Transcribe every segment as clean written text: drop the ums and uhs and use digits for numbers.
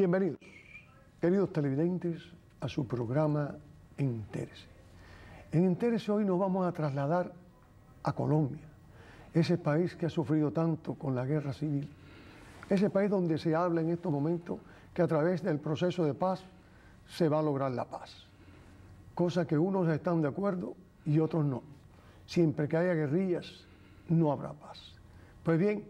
Bienvenidos, queridos televidentes, a su programa Entérese. En Entérese hoy nos vamos a trasladar a Colombia, ese país que ha sufrido tanto con la guerra civil, ese país donde se habla en estos momentos que a través del proceso de paz se va a lograr la paz, cosa que unos están de acuerdo y otros no. Siempre que haya guerrillas, no habrá paz. Pues bien,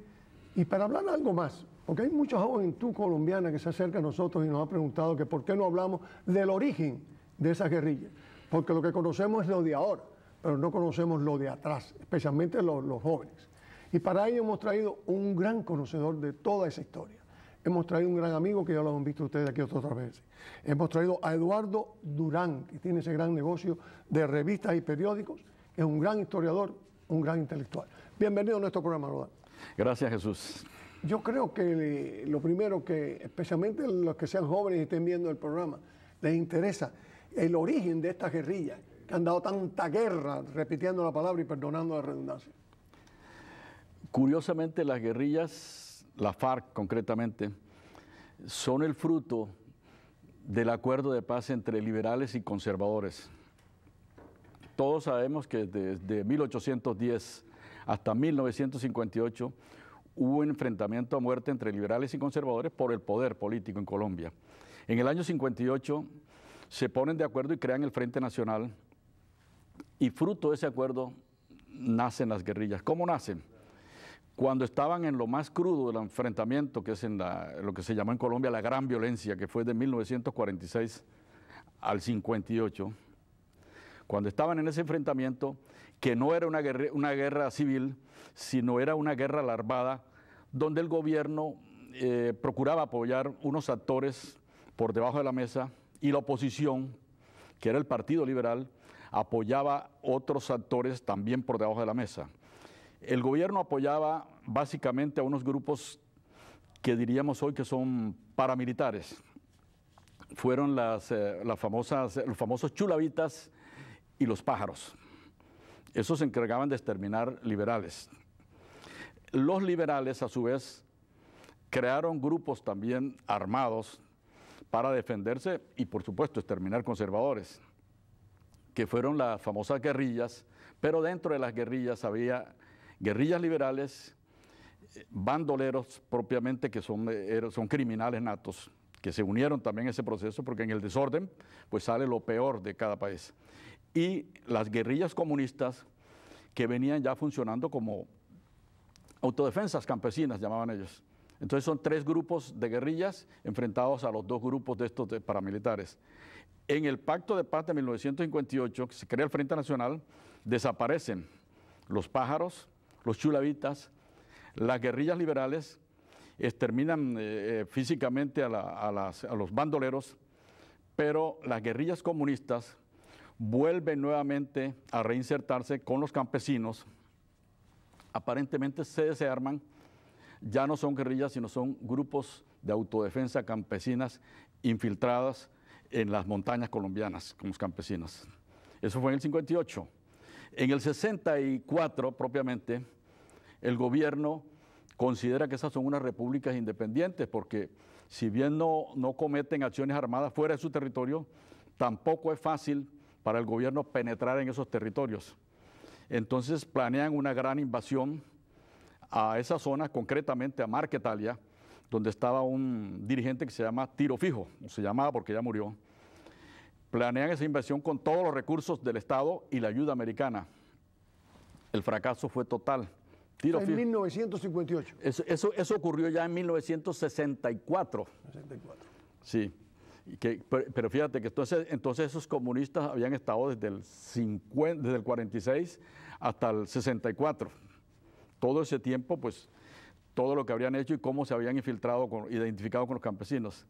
y para hablar algo más, porque hay mucha juventud colombiana que se acerca a nosotros y nos ha preguntado que por qué no hablamos del origen de esas guerrillas, porque lo que conocemos es lo de ahora, pero no conocemos lo de atrás, especialmente los jóvenes. Y para ello hemos traído un gran conocedor de toda esa historia. Hemos traído un gran amigo que ya lo han visto ustedes aquí otras veces. Hemos traído a Eduardo Durán, que tiene ese gran negocio de revistas y periódicos, es un gran historiador, un gran intelectual. Bienvenido a nuestro programa, Eduardo. Gracias, Jesús. Yo creo que lo primero que, especialmente los que sean jóvenes y estén viendo el programa, les interesa el origen de estas guerrillas que han dado tanta guerra, repitiendo la palabra y perdonando la redundancia. Curiosamente, las guerrillas, la FARC concretamente, son el fruto del acuerdo de paz entre liberales y conservadores. Todos sabemos que desde 1810 hasta 1958 hubo un enfrentamiento a muerte entre liberales y conservadores por el poder político en Colombia. En el año 58 se ponen de acuerdo y crean el Frente Nacional, y fruto de ese acuerdo nacen las guerrillas. ¿Cómo nacen? Cuando estaban en lo más crudo del enfrentamiento, que es en lo que se llamó en Colombia la gran violencia, que fue de 1946 al 58, cuando estaban en ese enfrentamiento, que no era una guerra civil, sino era una guerra larvada, donde el gobierno procuraba apoyar unos actores por debajo de la mesa, y la oposición, que era el Partido Liberal, apoyaba otros actores también por debajo de la mesa. El gobierno apoyaba básicamente a unos grupos que diríamos hoy que son paramilitares. Fueron los famosos chulavitas y los pájaros. Esos se encargaban de exterminar liberales. Los liberales, a su vez, crearon grupos también armados para defenderse y, por supuesto, exterminar conservadores, que fueron las famosas guerrillas, pero dentro de las guerrillas había guerrillas liberales, bandoleros propiamente, que son criminales natos, que se unieron también a ese proceso, porque en el desorden pues sale lo peor de cada país. Y las guerrillas comunistas, que venían ya funcionando como autodefensas campesinas, llamaban ellos. Entonces son tres grupos de guerrillas enfrentados a los dos grupos de estos paramilitares. En el Pacto de Paz de 1958, que se crea el Frente Nacional, desaparecen los pájaros, los chulavitas, las guerrillas liberales, exterminan físicamente a los bandoleros, pero las guerrillas comunistas vuelven nuevamente a reinsertarse con los campesinos. Aparentemente se desarman, ya no son guerrillas, sino son grupos de autodefensa campesinas infiltradas en las montañas colombianas con los campesinos. Eso fue en el 58. En el 64, propiamente, el gobierno considera que esas son unas repúblicas independientes, porque si bien no cometen acciones armadas fuera de su territorio, tampoco es fácil para el gobierno penetrar en esos territorios. Entonces planean una gran invasión a esa zona, concretamente a Marquetalia, donde estaba un dirigente que se llama Tiro Fijo, o se llamaba porque ya murió. Planean esa invasión con todos los recursos del Estado y la ayuda americana. El fracaso fue total. Tiro Fijo. En 1958. Eso ocurrió ya en 1964. 64. Sí. Pero fíjate que entonces esos comunistas habían estado desde el 46 hasta el 64. Todo ese tiempo, pues, todo lo que habrían hecho y cómo se habían infiltrado, identificado con los campesinos.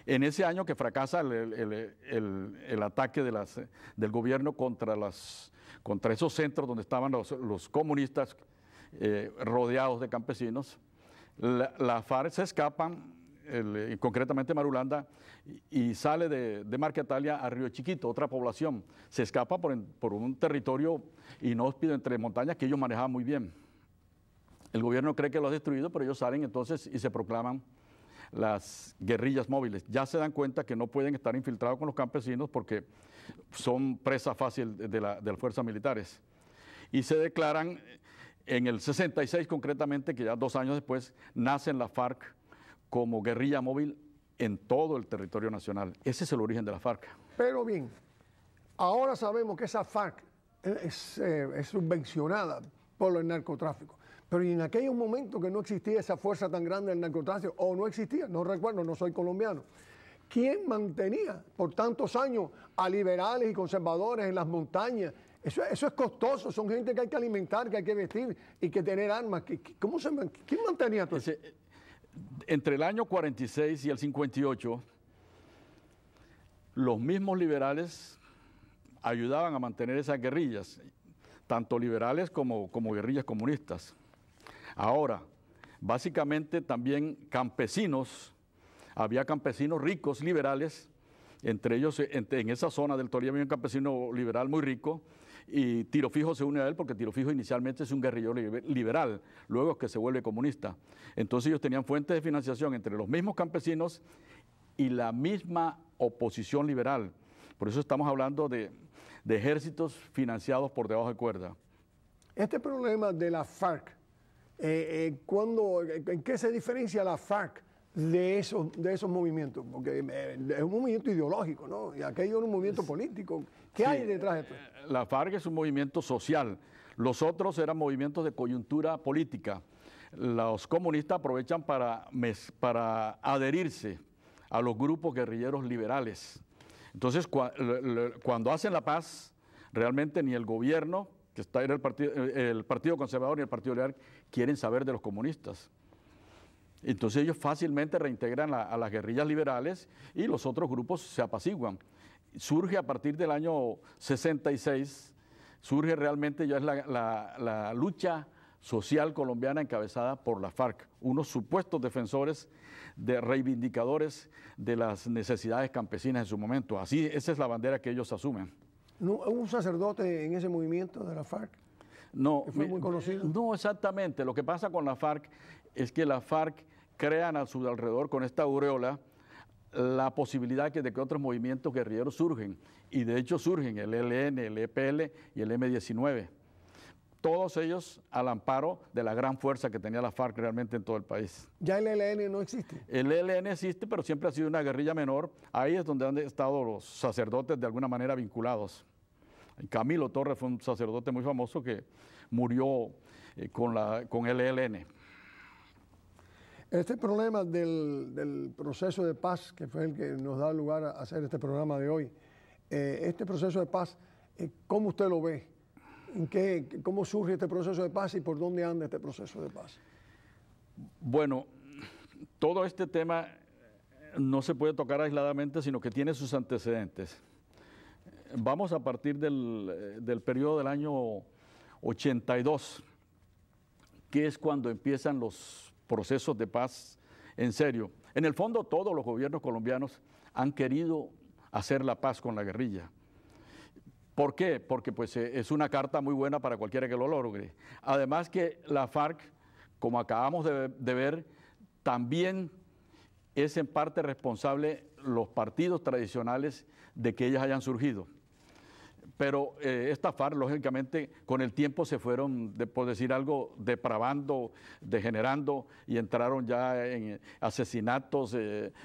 En ese año que fracasa el ataque del gobierno contra esos centros donde estaban los comunistas rodeados de campesinos, la FARC se escapan, concretamente Marulanda, y sale de Marquetalia a Río Chiquito, otra población. Se escapa por un territorio inhóspito entre montañas que ellos manejaban muy bien. El gobierno cree que lo ha destruido, pero ellos salen entonces y se proclaman las guerrillas móviles. Ya se dan cuenta que no pueden estar infiltrados con los campesinos porque son presa fácil de las fuerzas militares. Y se declaran en el 66 concretamente, que ya 2 años después, nacen las FARC como guerrilla móvil en todo el territorio nacional. Ese es el origen de la FARC. Pero bien, ahora sabemos que esa FARC es subvencionada por el narcotráfico. Pero y en aquellos momentos que no existía esa fuerza tan grande del narcotráfico, o no existía, no recuerdo, no soy colombiano, ¿quién mantenía por tantos años a liberales y conservadores en las montañas? Eso es costoso, son gente que hay que alimentar, que hay que vestir y que tener armas. ¿Quién mantenía todo eso? Entre el año 46 y el 58, los mismos liberales ayudaban a mantener esas guerrillas, tanto liberales como guerrillas comunistas. Ahora, básicamente también campesinos, había campesinos ricos, liberales, entre ellos en esa zona del Tolima había un campesino liberal muy rico, y Tiro Fijo se une a él porque Tiro Fijo inicialmente es un guerrillero liberal, luego es que se vuelve comunista. Entonces ellos tenían fuentes de financiación entre los mismos campesinos y la misma oposición liberal. Por eso estamos hablando de ejércitos financiados por debajo de cuerda. Este problema de la FARC, ¿en qué se diferencia la FARC de esos movimientos? Porque es un movimiento ideológico, ¿no? Y aquello es un movimiento político. ¿Qué hay detrás de esto? La FARC es un movimiento social. Los otros eran movimientos de coyuntura política. Los comunistas aprovechan para adherirse a los grupos guerrilleros liberales. Entonces, cuando hacen la paz, realmente ni el gobierno, que está en el Partido Conservador, ni el Partido Liberal, quieren saber de los comunistas. Entonces ellos fácilmente reintegran a las guerrillas liberales y los otros grupos se apaciguan. Surge a partir del año 66, surge realmente ya es la lucha social colombiana encabezada por la FARC, unos supuestos defensores, reivindicadores de las necesidades campesinas en su momento. Así, esa es la bandera que ellos asumen. ¿No hubo un sacerdote en ese movimiento de la FARC? No, ¿Que fue muy conocido? No exactamente. Lo que pasa con la FARC es que la FARC crean a su alrededor con esta aureola la posibilidad de que otros movimientos guerrilleros surgen, y de hecho surgen el ELN, el EPL y el M-19. Todos ellos al amparo de la gran fuerza que tenía la FARC realmente en todo el país. ¿Ya el ELN no existe? El ELN existe, pero siempre ha sido una guerrilla menor. Ahí es donde han estado los sacerdotes de alguna manera vinculados. Camilo Torres fue un sacerdote muy famoso que murió con el ELN. Este problema del proceso de paz, que fue el que nos da lugar a hacer este programa de hoy, este proceso de paz, ¿cómo usted lo ve? ¿Cómo surge este proceso de paz y por dónde anda este proceso de paz? Bueno, todo este tema no se puede tocar aisladamente, sino que tiene sus antecedentes. Vamos a partir del periodo del año 82, que es cuando empiezan los procesos de paz en serio. En el fondo, todos los gobiernos colombianos han querido hacer la paz con la guerrilla. ¿Por qué? Porque pues, es una carta muy buena para cualquiera que lo logre. Además que la FARC, como acabamos de ver, también es en parte responsable los partidos tradicionales de que ellas hayan surgido. Pero esta FARC, lógicamente, con el tiempo se fueron, por decir algo, depravando, degenerando y entraron ya en asesinatos,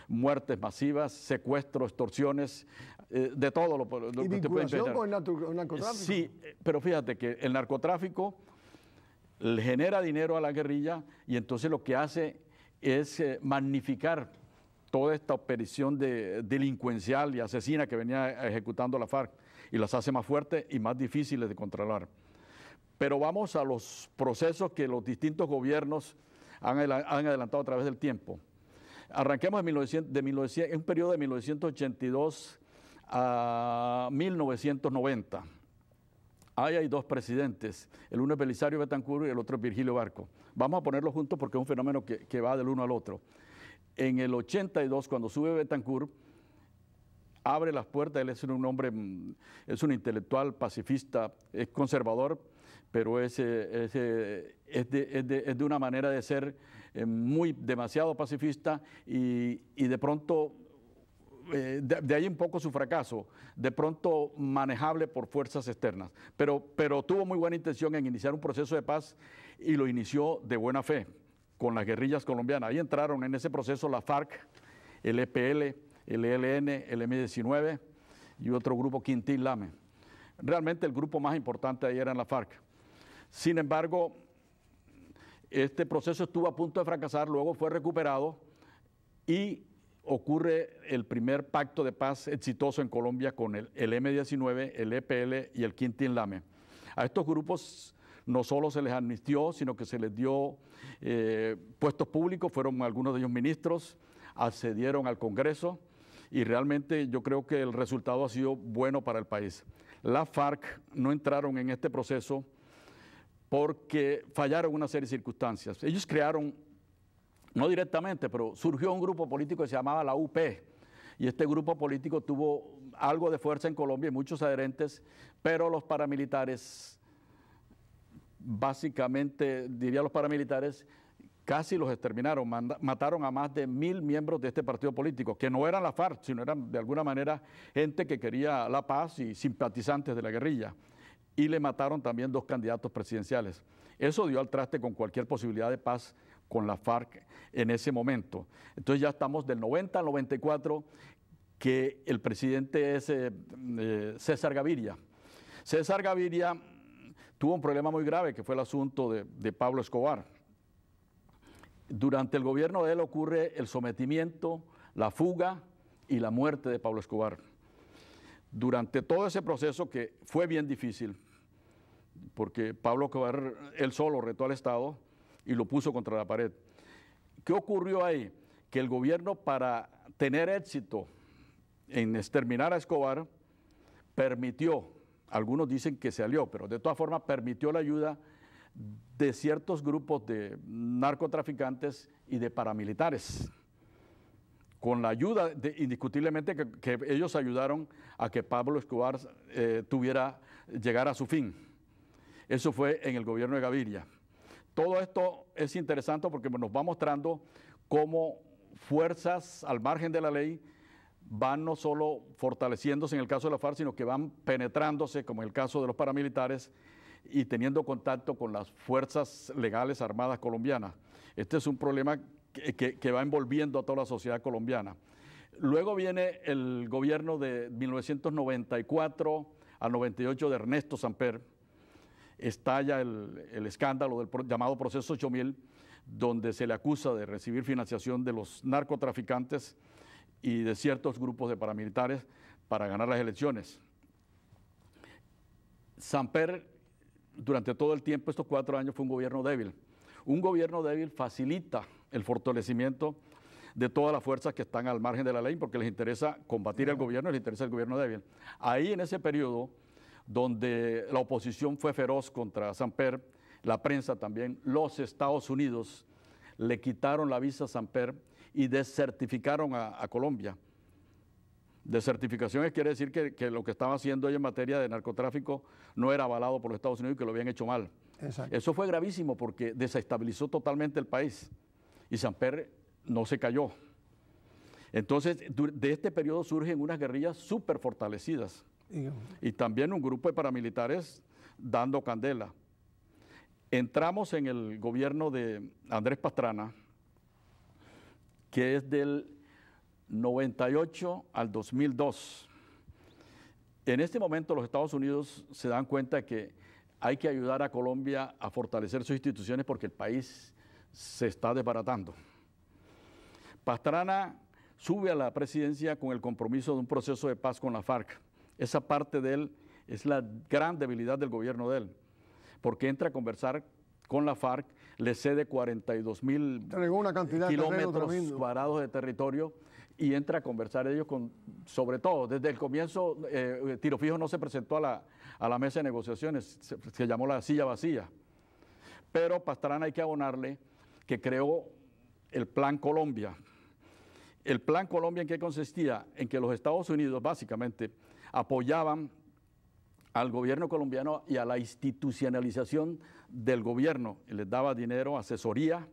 muertes masivas, secuestros, extorsiones, de todo lo ¿Y que te pueden vinculación con el narcotráfico? Sí, pero fíjate que el narcotráfico le genera dinero a la guerrilla y entonces lo que hace es magnificar toda esta operación delincuencial y asesina que venía ejecutando la FARC, y las hace más fuertes y más difíciles de controlar. Pero vamos a los procesos que los distintos gobiernos han adelantado a través del tiempo. Arranquemos en un periodo de 1982 a 1990. Ahí hay dos presidentes, el uno es Belisario Betancur y el otro es Virgilio Barco. Vamos a ponerlos juntos porque es un fenómeno que va del uno al otro. En el 82, cuando sube Betancur, abre las puertas. Él es un hombre, es un intelectual pacifista, es conservador, pero es de una manera de ser demasiado pacifista y de pronto, de ahí un poco su fracaso, de pronto manejable por fuerzas externas. Pero tuvo muy buena intención en iniciar un proceso de paz y lo inició de buena fe con las guerrillas colombianas. Ahí entraron en ese proceso la FARC, el EPL, el ELN, el M-19 y otro grupo, Quintín Lame. Realmente el grupo más importante ahí era la FARC. Sin embargo, este proceso estuvo a punto de fracasar, luego fue recuperado y ocurre el primer pacto de paz exitoso en Colombia con el M-19, el EPL y el Quintín Lame. A estos grupos no solo se les amnistió, sino que se les dio puestos públicos, fueron algunos de ellos ministros, accedieron al Congreso y realmente yo creo que el resultado ha sido bueno para el país. La FARC no entraron en este proceso porque fallaron una serie de circunstancias. Ellos crearon, no directamente, pero surgió un grupo político que se llamaba la UP, y este grupo político tuvo algo de fuerza en Colombia y muchos adherentes, pero los paramilitares, básicamente, diría los paramilitares, casi los exterminaron, mataron a más de 1000 miembros de este partido político, que no eran la FARC, sino eran de alguna manera gente que quería la paz y simpatizantes de la guerrilla. Y le mataron también 2 candidatos presidenciales. Eso dio al traste con cualquier posibilidad de paz con la FARC en ese momento. Entonces ya estamos del 90 al 94, que el presidente es César Gaviria. César Gaviria tuvo un problema muy grave, que fue el asunto de Pablo Escobar. Durante el gobierno de él ocurre el sometimiento, la fuga y la muerte de Pablo Escobar. Durante todo ese proceso, que fue bien difícil, porque Pablo Escobar él solo retó al Estado y lo puso contra la pared. ¿Qué ocurrió ahí? Que el gobierno, para tener éxito en exterminar a Escobar, permitió, algunos dicen que se alió, pero de todas formas permitió la ayuda de ciertos grupos de narcotraficantes y de paramilitares. Con la ayuda, indiscutiblemente, que ellos ayudaron a que Pablo Escobar llegara a su fin. Eso fue en el gobierno de Gaviria. Todo esto es interesante porque nos va mostrando cómo fuerzas al margen de la ley van no solo fortaleciéndose en el caso de la FARC, sino que van penetrándose, como en el caso de los paramilitares, y teniendo contacto con las fuerzas legales armadas colombianas. Este es un problema que va envolviendo a toda la sociedad colombiana. Luego viene el gobierno de 1994 al 98 de Ernesto Samper. Estalla el escándalo del llamado Proceso 8000, donde se le acusa de recibir financiación de los narcotraficantes y de ciertos grupos de paramilitares para ganar las elecciones. Samper, durante todo el tiempo, estos 4 años, fue un gobierno débil. Un gobierno débil facilita el fortalecimiento de todas las fuerzas que están al margen de la ley, porque les interesa combatir al gobierno, les interesa el gobierno débil. Ahí, en ese periodo, donde la oposición fue feroz contra Samper, la prensa también, los Estados Unidos le quitaron la visa a Samper y desertificaron a Colombia. Desertificaciones quiere decir que lo que estaba haciendo ella en materia de narcotráfico no era avalado por los Estados Unidos y que lo habían hecho mal. Exacto. Eso fue gravísimo porque desestabilizó totalmente el país y Samper no se cayó. Entonces, de este periodo surgen unas guerrillas súper fortalecidas y también un grupo de paramilitares dando candela. Entramos en el gobierno de Andrés Pastrana, que es del 98 al 2002. En este momento los Estados Unidos se dan cuenta que hay que ayudar a Colombia a fortalecer sus instituciones porque el país se está desbaratando. Pastrana sube a la presidencia con el compromiso de un proceso de paz con la FARC. Esa parte de él es la gran debilidad del gobierno de él, porque entra a conversar con la FARC, le cede 42.000 kilómetros cuadrados de territorio y entra a conversar ellos sobre todo. Desde el comienzo, Tiro Fijo no se presentó a la mesa de negociaciones, se llamó la silla vacía. Pero Pastrana hay que abonarle que creó el Plan Colombia. el Plan Colombia, ¿en qué consistía? En que los Estados Unidos básicamente apoyaban al gobierno colombiano y a la institucionalización del gobierno. Les daba dinero, asesoría,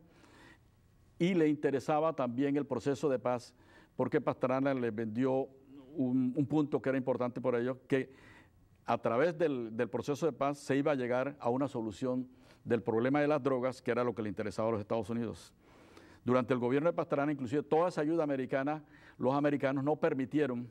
y le interesaba también el proceso de paz, porque Pastrana les vendió un punto que era importante por ellos, que a través del proceso de paz se iba a llegar a una solución del problema de las drogas, que era lo que le interesaba a los Estados Unidos. Durante el gobierno de Pastrana, inclusive toda esa ayuda americana, los americanos no permitieron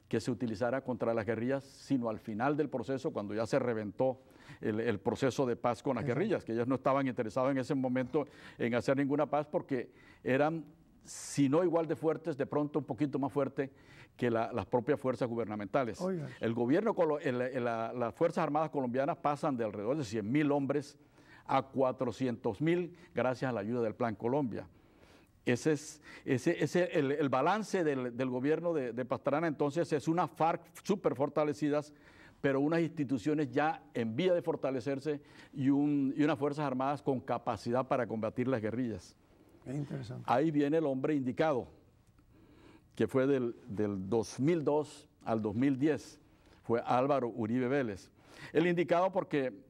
que se utilizara contra las guerrillas, sino al final del proceso, cuando ya se reventó el proceso de paz con las guerrillas, que ellos no estaban interesados en ese momento en hacer ninguna paz porque eran, si no igual de fuertes, de pronto un poquito más fuertes que las propias fuerzas gubernamentales. Oiga. El gobierno, las Fuerzas Armadas colombianas pasan de alrededor de 100.000 hombres a 400.000 gracias a la ayuda del Plan Colombia. Ese es el balance del gobierno de Pastrana. Entonces es una FARC súper fortalecidas, pero unas instituciones ya en vía de fortalecerse y unas Fuerzas Armadas con capacidad para combatir las guerrillas. Es interesante. Ahí viene el hombre indicado, que fue del 2002 al 2010, fue Álvaro Uribe Vélez. El indicado porque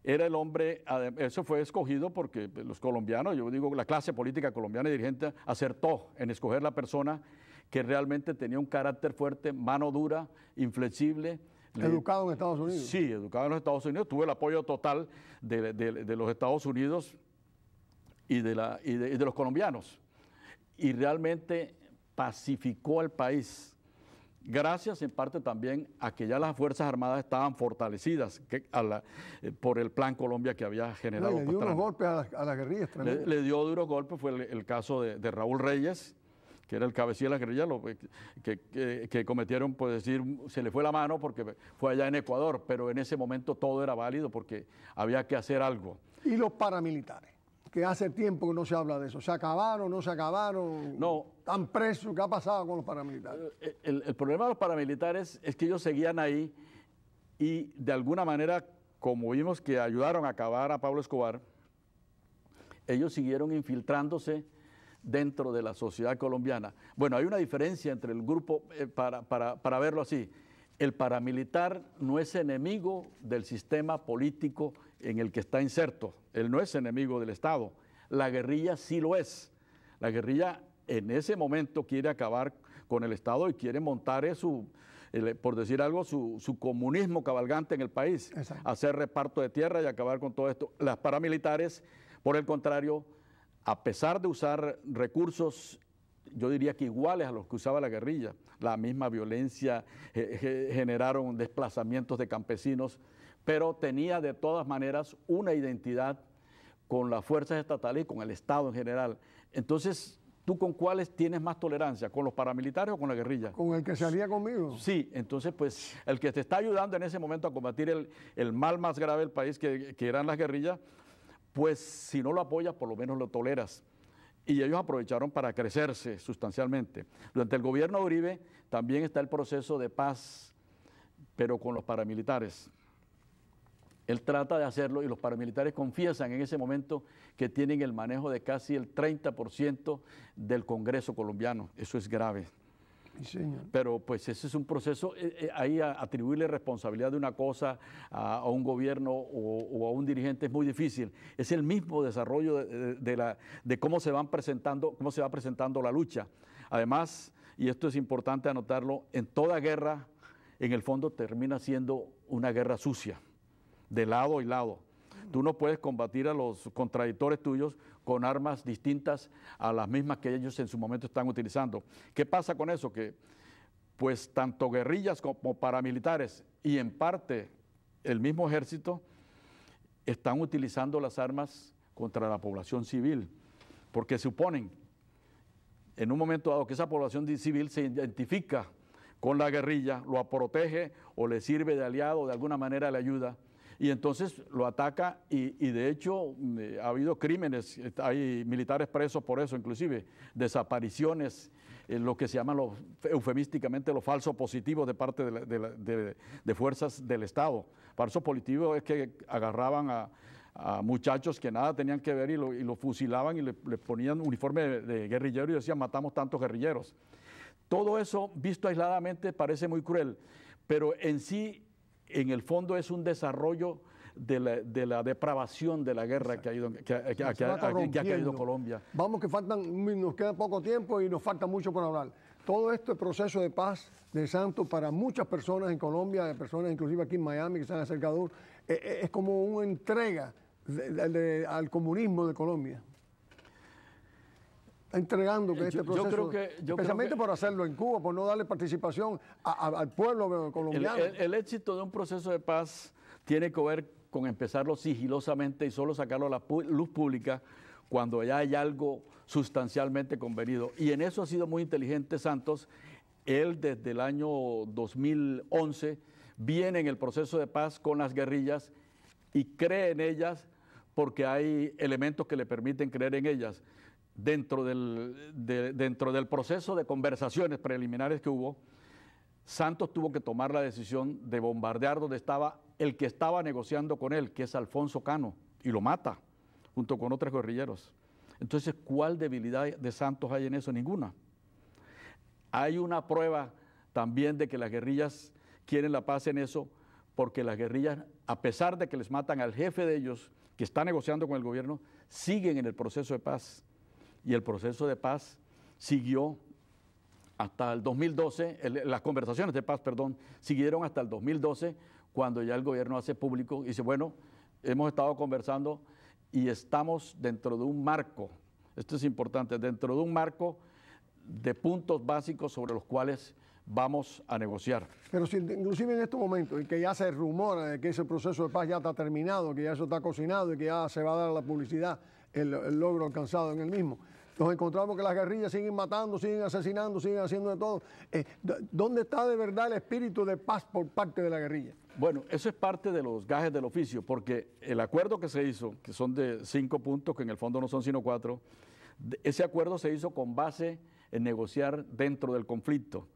era el hombre, eso fue escogido porque los colombianos, yo digo la clase política colombiana y dirigente, acertó en escoger la persona que realmente tenía un carácter fuerte, mano dura, inflexible. Educado en Estados Unidos. Sí, educado en los Estados Unidos. Tuve el apoyo total de los Estados Unidos y de los colombianos. Y realmente pacificó al país. Gracias en parte también a que ya las Fuerzas Armadas estaban fortalecidas por el Plan Colombia que había generado. No, le dio unos golpes a las guerrillas. Le dio duros golpes, fue el caso de Raúl Reyes, que era el cabecilla de las guerrillas, que cometieron, pues decir, se le fue la mano porque fue allá en Ecuador, pero en ese momento todo era válido porque había que hacer algo. ¿Y los paramilitares? Que hace tiempo que no se habla de eso. ¿Se acabaron, no se acabaron? No. ¿Están presos? ¿Qué ha pasado con los paramilitares? El problema de los paramilitares es que ellos seguían ahí y de alguna manera, como vimos que ayudaron a acabar a Pablo Escobar, ellos siguieron infiltrándose dentro de la sociedad colombiana. Bueno, hay una diferencia entre el grupo, para verlo así. El paramilitar no es enemigo del sistema político en el que está inserto. Él no es enemigo del Estado. La guerrilla sí lo es. La guerrilla en ese momento quiere acabar con el Estado y quiere montar por decir algo, su comunismo cabalgante en el país. Exacto. Hacer reparto de tierra y acabar con todo esto. Las paramilitares, por el contrario, a pesar de usar recursos, yo diría que iguales a los que usaba la guerrilla, la misma violencia, generaron desplazamientos de campesinos, pero tenía de todas maneras una identidad con las fuerzas estatales y con el Estado en general. Entonces, ¿tú con cuáles tienes más tolerancia? ¿Con los paramilitares o con la guerrilla? ¿Con el que salía conmigo? Sí, entonces pues el que te está ayudando en ese momento a combatir el mal más grave del país, que eran las guerrillas, pues si no lo apoyas, por lo menos lo toleras. Y ellos aprovecharon para crecerse sustancialmente. Durante el gobierno de Uribe también está el proceso de paz, pero con los paramilitares. Él trata de hacerlo y los paramilitares confiesan en ese momento que tienen el manejo de casi el 30% del Congreso colombiano. Eso es grave. Sí, señor. Pero pues ese es un proceso, ahí atribuirle responsabilidad de una cosa a un gobierno o a un dirigente es muy difícil. Es el mismo desarrollo de cómo se va presentando la lucha. Además, y esto es importante anotarlo, en toda guerra, en el fondo termina siendo una guerra sucia, de lado y lado. Tú no puedes combatir a los contradictores tuyos con armas distintas a las mismas que ellos en su momento están utilizando. ¿Qué pasa con eso? Que pues tanto guerrillas como paramilitares y en parte el mismo ejército están utilizando las armas contra la población civil, porque suponen en un momento dado que esa población civil se identifica con la guerrilla, lo protege o le sirve de aliado, de alguna manera le ayuda, y entonces lo ataca y de hecho ha habido crímenes, hay militares presos por eso, inclusive desapariciones, lo que se llaman eufemísticamente los falsos positivos de parte de fuerzas del Estado. Falso positivo es que agarraban a muchachos que nada tenían que ver y lo fusilaban y le ponían uniforme de guerrillero y decían matamos tantos guerrilleros. Todo eso visto aisladamente parece muy cruel, pero en sí, en el fondo es un desarrollo de la depravación de la guerra que ha caído Colombia. Vamos que nos queda poco tiempo y nos falta mucho por hablar. Todo este proceso de paz de Santos para muchas personas en Colombia, personas inclusive aquí en Miami que se han acercado, es como una entrega al comunismo de Colombia. Entregando que este proceso, especialmente por hacerlo en Cuba, por no darle participación al pueblo colombiano. El éxito de un proceso de paz tiene que ver con empezarlo sigilosamente y solo sacarlo a la luz pública cuando ya hay algo sustancialmente convenido. Y en eso ha sido muy inteligente Santos. Él desde el año 2011 viene en el proceso de paz con las guerrillas y cree en ellas porque hay elementos que le permiten creer en ellas. Dentro del proceso de conversaciones preliminares que hubo, Santos tuvo que tomar la decisión de bombardear donde estaba el que estaba negociando con él, que es Alfonso Cano, y lo mata, junto con otros guerrilleros. Entonces, ¿cuál debilidad de Santos hay en eso? Ninguna. Hay una prueba también de que las guerrillas quieren la paz en eso, porque las guerrillas, a pesar de que les matan al jefe de ellos, que está negociando con el gobierno, siguen en el proceso de paz. Y el proceso de paz siguió hasta el 2012, las conversaciones de paz, perdón, siguieron hasta el 2012, cuando ya el gobierno hace público y dice, bueno, hemos estado conversando y estamos dentro de un marco, esto es importante, dentro de un marco de puntos básicos sobre los cuales vamos a negociar. Pero si, inclusive en estos momentos, en que ya se rumora de que ese proceso de paz ya está terminado, que ya eso está cocinado y que ya se va a dar la publicidad, el logro alcanzado en el mismo, nos encontramos que las guerrillas siguen matando, siguen asesinando, siguen haciendo de todo. ¿Dónde está de verdad el espíritu de paz por parte de la guerrilla? Bueno, eso es parte de los gajes del oficio, porque el acuerdo que se hizo, que son de 5 puntos, que en el fondo no son sino 4, ese acuerdo se hizo con base en negociar dentro del conflicto.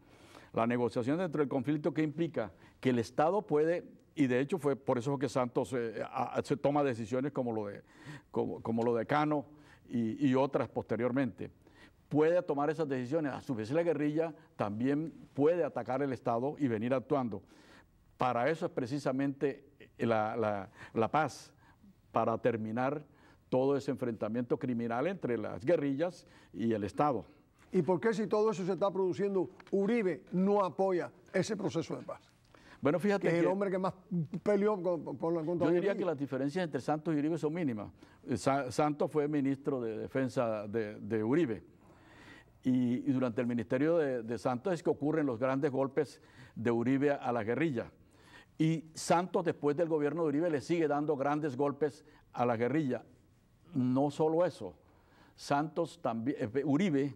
La negociación dentro del conflicto, ¿qué implica? Que el Estado puede, y de hecho fue por eso que Santos se toma decisiones como lo de Cano y otras posteriormente, puede tomar esas decisiones. A su vez la guerrilla también puede atacar el Estado y venir actuando. Para eso es precisamente la paz, para terminar todo ese enfrentamiento criminal entre las guerrillas y el Estado. ¿Y por qué si todo eso se está produciendo, Uribe no apoya ese proceso de paz? Bueno, fíjate que es el hombre que más peleó contra la Yo diría que las diferencias entre Santos y Uribe son mínimas. Santos fue ministro de Defensa de Uribe. Y durante el ministerio de Santos es que ocurren los grandes golpes de Uribe a la guerrilla. Y Santos, después del gobierno de Uribe, le sigue dando grandes golpes a la guerrilla. No solo eso, Uribe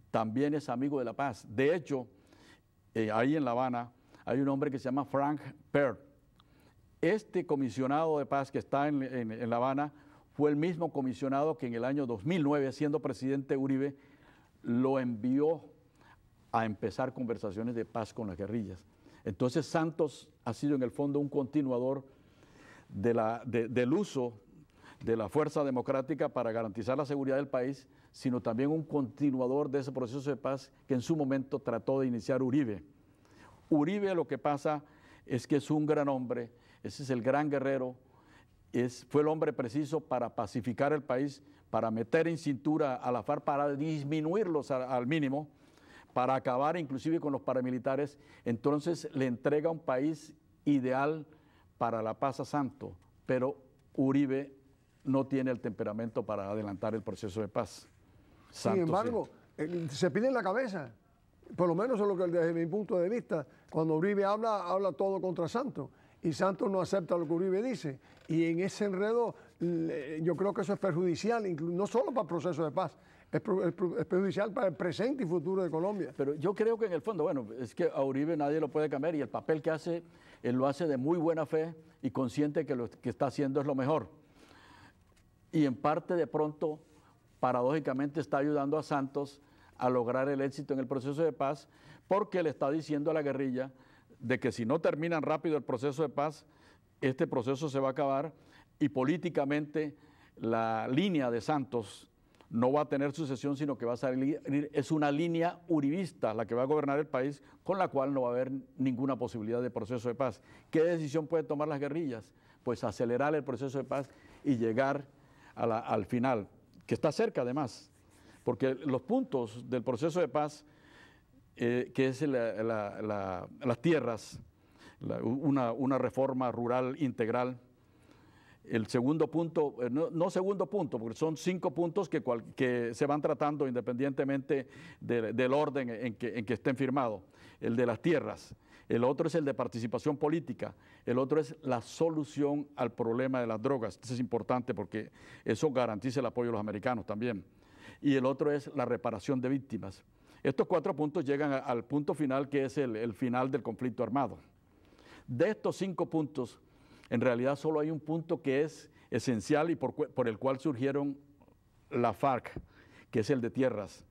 también es amigo de la paz. De hecho, ahí en La Habana hay un hombre que se llama Frank Peart. Este comisionado de paz que está en La Habana fue el mismo comisionado que en el año 2009, siendo presidente Uribe, lo envió a empezar conversaciones de paz con las guerrillas. Entonces Santos ha sido en el fondo un continuador del uso de la fuerza democrática para garantizar la seguridad del país, sino también un continuador de ese proceso de paz que en su momento trató de iniciar Uribe. Uribe, lo que pasa es que es un gran hombre, ese es el gran guerrero, fue el hombre preciso para pacificar el país, para meter en cintura a la FARC, para disminuirlos al mínimo, para acabar inclusive con los paramilitares. Entonces le entrega un país ideal para la paz a Santos, pero Uribe no tiene el temperamento para adelantar el proceso de paz. Sin embargo, se pide en la cabeza, por lo menos es lo que desde mi punto de vista, cuando Uribe habla todo contra Santos, y Santos no acepta lo que Uribe dice, y en ese enredo yo creo que eso es perjudicial, no solo para el proceso de paz, es perjudicial para el presente y futuro de Colombia. Pero yo creo que en el fondo, bueno, es que a Uribe nadie lo puede cambiar y el papel que hace, él lo hace de muy buena fe y consciente que lo que está haciendo es lo mejor. Y en parte de pronto, paradójicamente, está ayudando a Santos a lograr el éxito en el proceso de paz porque le está diciendo a la guerrilla de que si no terminan rápido el proceso de paz, este proceso se va a acabar y políticamente la línea de Santos no va a tener sucesión, sino que va a salir, es una línea uribista la que va a gobernar el país, con la cual no va a haber ninguna posibilidad de proceso de paz. ¿Qué decisión pueden tomar las guerrillas? Pues acelerar el proceso de paz y llegar al final, que está cerca además, porque los puntos del proceso de paz, que es las tierras, una reforma rural integral. El segundo punto, no segundo punto, porque son 5 puntos que se van tratando independientemente del orden en que estén firmados. El de las tierras, el otro es el de participación política, el otro es la solución al problema de las drogas. Esto es importante porque eso garantiza el apoyo de los americanos también. Y el otro es la reparación de víctimas. Estos 4 puntos llegan al punto final, que es el final del conflicto armado. De estos 5 puntos, en realidad solo hay un punto que es esencial y por el cual surgieron la FARC, que es el de tierras.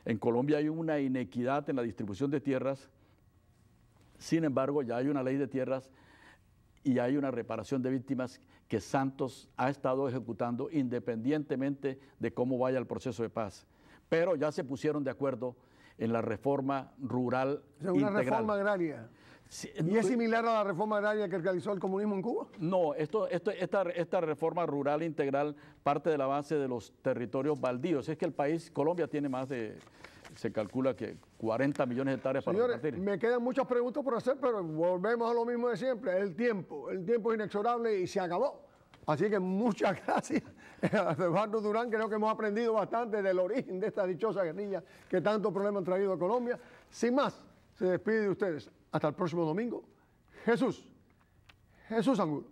En Colombia hay una inequidad en la distribución de tierras, sin embargo ya hay una ley de tierras y hay una reparación de víctimas que Santos ha estado ejecutando independientemente de cómo vaya el proceso de paz. Pero ya se pusieron de acuerdo en la reforma rural integral. Una reforma agraria. Sí, ¿y es similar a la reforma agraria que realizó el comunismo en Cuba? No, esta reforma rural integral parte de la base de los territorios baldíos. Es que el país, Colombia, tiene más de, se calcula que 40 millones de hectáreas para repartir. Me quedan muchas preguntas por hacer, pero volvemos a lo mismo de siempre. El tiempo es inexorable y se acabó. Así que muchas gracias a Eduardo Durán. Creo que hemos aprendido bastante del origen de esta dichosa guerrilla que tantos problemas han traído a Colombia. Sin más, se despide de ustedes. Hasta el próximo domingo. Jesús Angulo.